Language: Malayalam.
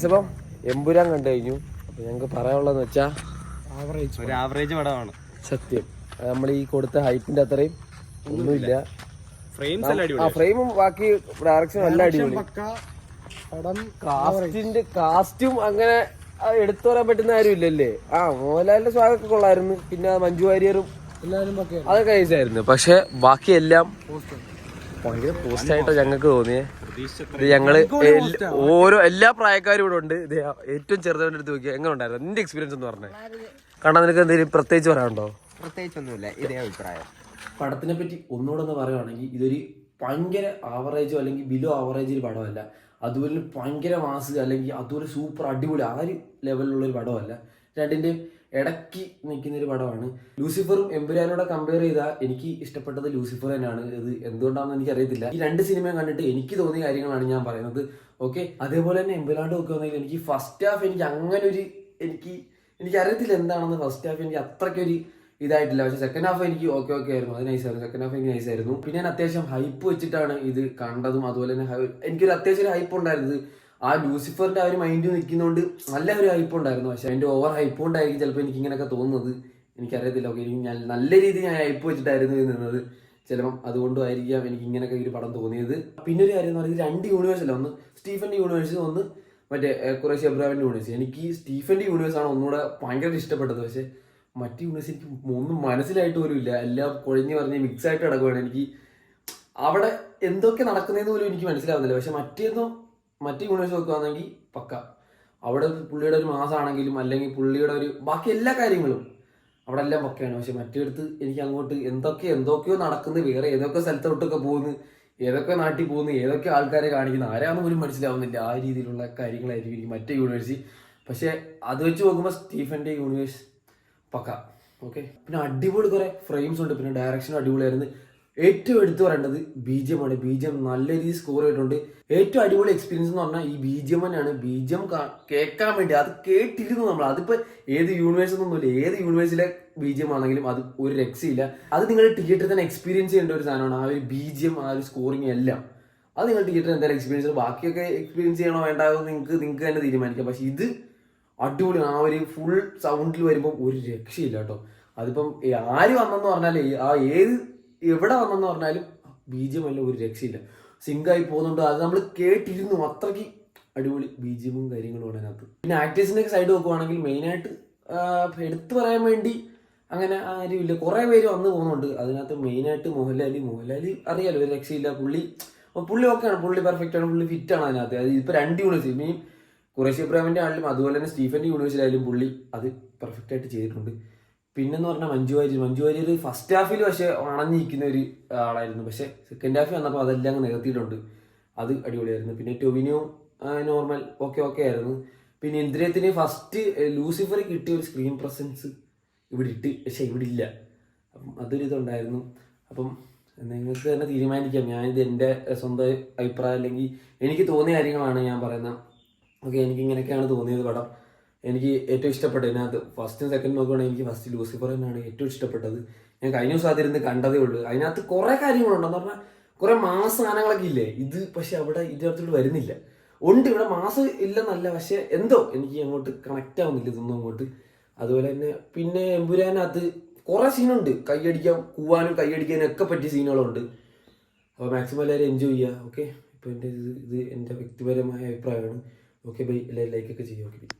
അപ്പം എമ്പുരാൻ കണ്ടു കഴിഞ്ഞു. അപ്പൊ ഞങ്ങക്ക് പറയാനുള്ളതെന്ന് വെച്ചാ ഒരു ആവറേജ് പടമാണ് സത്യം. നമ്മൾ ഈ കൊടുത്ത ഹൈപ്പിന്റെ അത്രയും ഒന്നുമില്ല. ഫ്രെയിമും ബാക്കി ഡയറക്ഷനും എല്ലാം അടിപൊളി. കാസ്റ്റും അങ്ങനെ എടുത്തു പറയാൻ പറ്റുന്ന ആരും ഇല്ലല്ലേ. മോഹൻലാലിന്റെ സ്വാഗതമൊക്കെ കൊള്ളായിരുന്നു. പിന്നെ മഞ്ജു വാര്യറും അതൊക്കെ നൈസായിരുന്നു. പക്ഷെ ബാക്കിയെല്ലാം ഭയങ്കര പോസ്റ്റായിട്ടോ ഞങ്ങൾക്ക് തോന്നിയേ. ഇത് ഞങ്ങള് എല്ലാ പ്രായക്കാരും ഇവിടെ ഉണ്ട്. ഇത് ഏറ്റവും ചെറുതവന്റെ അടുത്ത് നോക്കിയാൽ എങ്ങനെ ഉണ്ടായിരുന്നു നിന്റെ എക്സ്പീരിയൻസ് എന്ന് പറഞ്ഞേ? കാരണം നിനക്ക് എന്തെങ്കിലും പ്രത്യേകിച്ച് പറയാനുണ്ടോ? പ്രത്യേകിച്ചൊന്നുമില്ല, ഇതേ അഭിപ്രായം. പടത്തിനെ പറ്റി ഒന്നുകൂടെ ഒന്ന് പറയുവാണെങ്കിൽ ഇതൊരു ഭയങ്കര ആവറേജോ അല്ലെങ്കിൽ ബിലോ ആവറേജ് പടമല്ല. അതുപോലെ ഭയങ്കര മാസ് അല്ലെങ്കിൽ അതുപോലെ സൂപ്പർ അടിപൊളി ആ ഒരു ലെവലിലുള്ളൊരു പടമല്ല. രണ്ടിൻ്റെയും ഇടയ്ക്ക് നിൽക്കുന്നൊരു പടമാണ്. ലൂസിഫറും എമ്പുരാനോടെ കമ്പയർ ചെയ്താൽ എനിക്ക് ഇഷ്ടപ്പെട്ടത് ലൂസിഫർ തന്നെയാണ്. ഇത് എന്തുകൊണ്ടാണെന്ന് എനിക്കറിയത്തില്ല. ഈ രണ്ട് സിനിമയും കണ്ടിട്ട് എനിക്ക് തോന്നിയ കാര്യങ്ങളാണ് ഞാൻ പറയുന്നത്. ഓക്കെ, അതേപോലെ തന്നെ എമ്പുരാണ്ട് നോക്കുകയാണെങ്കിൽ എനിക്ക് ഫസ്റ്റ് ഹാഫ് എനിക്ക് അങ്ങനെ ഒരു എനിക്കറിയത്തില്ല എന്താണെന്ന്. ഫസ്റ്റ് ഹാഫ് എനിക്ക് അത്രയ്ക്കൊരു ഇതായിട്ടില്ല. പക്ഷെ സെക്കൻഡ് ഹാഫ് എനിക്ക് ഓക്കെ ആയിരുന്നു. അത് നൈസായിരുന്നു. സെക്കൻഡ് ഹാഫ് എനിക്ക് നൈസായിരുന്നു. പിന്നെ ഞാൻ അത്യാവശ്യം ഹൈപ്പ് വെച്ചിട്ടാണ് ഇത് കണ്ടതും. അതുപോലെ തന്നെ എനിക്കൊരു അത്യാവശ്യം ഒരു ഹൈപ്പ് ഉണ്ടായിരുന്നത് ആ ലൂസിഫറിന്റെ ആ ഒരു മൈൻഡ് നിൽക്കുന്നതുകൊണ്ട് നല്ല ഒരു ഹൈപ്പ് ഉണ്ടായിരുന്നു. പക്ഷെ അതിന്റെ ഓവർ ഹൈപ്പ് കൊണ്ടായിരിക്കും ചിലപ്പോൾ എനിക്ക് ഇങ്ങനെയൊക്കെ തോന്നുന്നത്. എനിക്കറിയത്തില്ല. ഓക്കെ, ഞാൻ നല്ല രീതിയിൽ ഞാൻ ഹൈപ്പ് വെച്ചിട്ടായിരുന്നു നിന്നത്. ചിലപ്പം അതുകൊണ്ടും ആയിരിക്കാം എനിക്ക് ഇങ്ങനെയൊക്കെ ഒരു പടം തോന്നിയത്. പിന്നെ ഒരു കാര്യം എന്ന് പറയുന്നത് രണ്ട് യൂണിവേഴ്സ് അല്ല, ഒന്ന് സ്റ്റീഫന്റെ യൂണിവേഴ്സ്, ഒന്ന് മറ്റേ ഖുറൈശി അബ്രാമിന്റെ യൂണിവേഴ്സ്. എനിക്ക് സ്റ്റീഫന്റെ യൂണിവേഴ്സാണ് ഒന്നുകൂടെ ഭയങ്കര ഇഷ്ടപ്പെട്ടത്. പക്ഷെ മറ്റു യൂണിവേഴ്സ് എനിക്ക് ഒന്നും മനസ്സിലായിട്ട് പോലും ഇല്ല. എല്ലാം കുഴഞ്ഞു പറഞ്ഞ് മിക്സ് ആയിട്ട് കിടക്കുകയാണ്. എനിക്ക് അവിടെ എന്തൊക്കെ നടക്കുന്നതെന്ന് പോലും എനിക്ക് മനസ്സിലാവുന്നില്ല. പക്ഷെ മറ്റേ യൂണിവേഴ്സ് നോക്കുകയാണെങ്കിൽ പക്ക അവിടെ പുള്ളിയുടെ ഒരു മാസമാണെങ്കിലും അല്ലെങ്കിൽ പുള്ളിയുടെ ഒരു ബാക്കി എല്ലാ കാര്യങ്ങളും അവിടെ എല്ലാം പക്കയാണ്. പക്ഷെ മറ്റേടത്ത് എനിക്ക് അങ്ങോട്ട് എന്തൊക്കെയോ നടക്കുന്നത്, വേറെ ഏതൊക്കെ സ്ഥലത്തോട്ടൊക്കെ പോകുന്നു, ഏതൊക്കെ നാട്ടിൽ പോകുന്നു, ഏതൊക്കെ ആൾക്കാരെ കാണിക്കുന്നു, ആരാണെന്ന് പോലും മനസ്സിലാവുന്നില്ല. ആ രീതിയിലുള്ള കാര്യങ്ങളായിരിക്കും എനിക്ക് മറ്റേ യൂണിവേഴ്സ്. പക്ഷെ അത് വെച്ച് നോക്കുമ്പോൾ സ്റ്റീഫന്റെ യൂണിവേഴ്സ് പക്ക. ഓക്കെ, പിന്നെ അടിപൊളി കുറെ ഫ്രെയിംസ് ഉണ്ട്. പിന്നെ ഡയറക്ഷനും അടിപൊളിയായിരുന്നു. ഏറ്റവും എടുത്തു പറയേണ്ടത് BGM ആണ്. BGM നല്ല രീതിയിൽ സ്കോർ ചെയ്തിട്ടുണ്ട്. ഏറ്റവും അടിപൊളി എക്സ്പീരിയൻസ് എന്ന് പറഞ്ഞാൽ ഈ BGM തന്നെയാണ്. BGM കേൾക്കാൻ വേണ്ടി അത് കേട്ടിരുന്നു നമ്മൾ. അതിപ്പോൾ ഏത് യൂണിവേഴ്സ് ഒന്നുമില്ല, ഏത് യൂണിവേഴ്സിലെ BGM ആണെങ്കിലും അത് ഒരു രക്ഷയില്ല. അത് നിങ്ങൾ തിയേറ്ററിൽ തന്നെ എക്സ്പീരിയൻസ് ചെയ്യേണ്ട ഒരു സാധനമാണ്. ആ ഒരു BGM, ആ ഒരു സ്കോറിങ് എല്ലാം അത് നിങ്ങൾ തിയേറ്ററിൽ എന്തായാലും എക്സ്പീരിയൻസ്. ബാക്കിയൊക്കെ എക്സ്പീരിയൻസ് ചെയ്യണോ വേണ്ടായോ നിങ്ങൾക്ക് തന്നെ തീരുമാനിക്കാം. പക്ഷെ ഇത് അടിപൊളി. ആ ഒരു ഫുൾ സൗണ്ടിൽ വരുമ്പോൾ ഒരു രക്ഷയില്ല കേട്ടോ. അതിപ്പം ആര് വന്നെന്ന് പറഞ്ഞാൽ എവിടെ വന്നെന്ന് പറഞ്ഞാലും BGM എല്ലാം ഒരു രക്ഷയില്ല. സിങ്കായി പോകുന്നുണ്ട്. അത് നമ്മൾ കേട്ടിരുന്നു. അത്രയ്ക്ക് അടിപൊളി BGM കാര്യങ്ങളുമാണ് അതിനകത്ത്. പിന്നെ ആക്ടേഴ്സിന്റെ സൈഡ് നോക്കുവാണെങ്കിൽ മെയിനായിട്ട് എടുത്തു പറയാൻ വേണ്ടി അങ്ങനെ ആരും ഇല്ല. കുറെ പേര് വന്ന് പോകുന്നുണ്ട്. അതിനകത്ത് മെയിനായിട്ട് മോഹൻലാൽ അറിയാലോ, ഒരു രക്ഷയില്ല. പുള്ളി ഓക്കെയാണ്, പുള്ളി പെർഫെക്റ്റ് ആണ്, പുള്ളി ഫിറ്റ് ആണ് അതിനകത്ത്. അത് ഇപ്പൊ രണ്ട് യൂണിവേഴ്സ്, ഇനിയും ഖുറൈശി അബ്രാമിന്റെ ആണെങ്കിലും അതുപോലെ തന്നെ സ്റ്റീഫന്റെ യൂണിവേഴ്സിലായാലും പുള്ളി അത് പെർഫെക്റ്റ് ആയിട്ട് ചെയ്തിട്ടുണ്ട്. പിന്നെന്ന് പറഞ്ഞാൽ മഞ്ജു വാര്യർ ഫസ്റ്റ് ഹാഫിൽ പക്ഷെ അണഞ്ഞിരിക്കുന്ന ഒരു ആളായിരുന്നു. പക്ഷെ സെക്കൻഡ് ഹാഫിൽ വന്നപ്പോൾ അതെല്ലാം നികത്തിയിട്ടുണ്ട്. അത് അടിപൊളിയായിരുന്നു. പിന്നെ ടൊവിനോ നോർമൽ ഓക്കെ ആയിരുന്നു. പിന്നെ ഇന്ദ്രിയത്തിന് ഫസ്റ്റ് ലൂസിഫർ കിട്ടിയ ഒരു സ്ക്രീൻ പ്രസൻസ് പക്ഷെ ഇവിടെ ഇല്ല. അപ്പം അതൊരു ഇതുണ്ടായിരുന്നു. അപ്പം നിങ്ങൾക്ക് തന്നെ തീരുമാനിക്കാം. ഞാനിത് എൻ്റെ സ്വന്തം അഭിപ്രായം അല്ലെങ്കിൽ എനിക്ക് തോന്നിയ കാര്യങ്ങളാണ് ഞാൻ പറയുന്നത്. ഓക്കെ, എനിക്ക് ഇങ്ങനെയൊക്കെയാണ് തോന്നിയത് പടം. എനിക്ക് ഏറ്റവും ഇഷ്ടപ്പെട്ടത് ഇതിനകത്ത് ഫസ്റ്റും സെക്കൻഡും നോക്കുകയാണെങ്കിൽ എനിക്ക് ഫസ്റ്റ് ലൂസിഫർ തന്നെയാണ് ഏറ്റവും ഇഷ്ടപ്പെട്ടത്. ഞാൻ കഴിഞ്ഞ ദിവസം അതിരുന്ന് കണ്ടതേ ഉള്ളൂ. അതിനകത്ത് കുറെ കാര്യങ്ങളുണ്ടെന്ന് പറഞ്ഞാൽ കുറെ മാസ സാധനങ്ങളൊക്കെ ഇല്ലേ. ഇത് പക്ഷെ അവിടെ ഇതിനകത്തോട്ട് വരുന്നില്ല. ഉണ്ട്, ഇവിടെ മാസം ഇല്ലെന്നല്ല, പക്ഷെ എന്തോ എനിക്ക് അങ്ങോട്ട് കണക്റ്റ് ആവുന്നില്ല ഇതൊന്നും അങ്ങോട്ട്. അതുപോലെ തന്നെ പിന്നെ എമ്പുരാനകത്ത് കുറെ സീനുണ്ട്, കൂവാനും കൈയടിക്കാനും ഒക്കെ പറ്റിയ സീനുകളുണ്ട്. അപ്പോൾ മാക്സിമം എല്ലാവരും എൻജോയ് ചെയ്യുക. ഓക്കെ, ഇപ്പോൾ ഇത് എൻ്റെ വ്യക്തിപരമായ അഭിപ്രായമാണ്. ഓക്കെ ബൈ, എല്ലാവരും ലൈക്കൊക്കെ ചെയ്യുക. ഓക്കെ.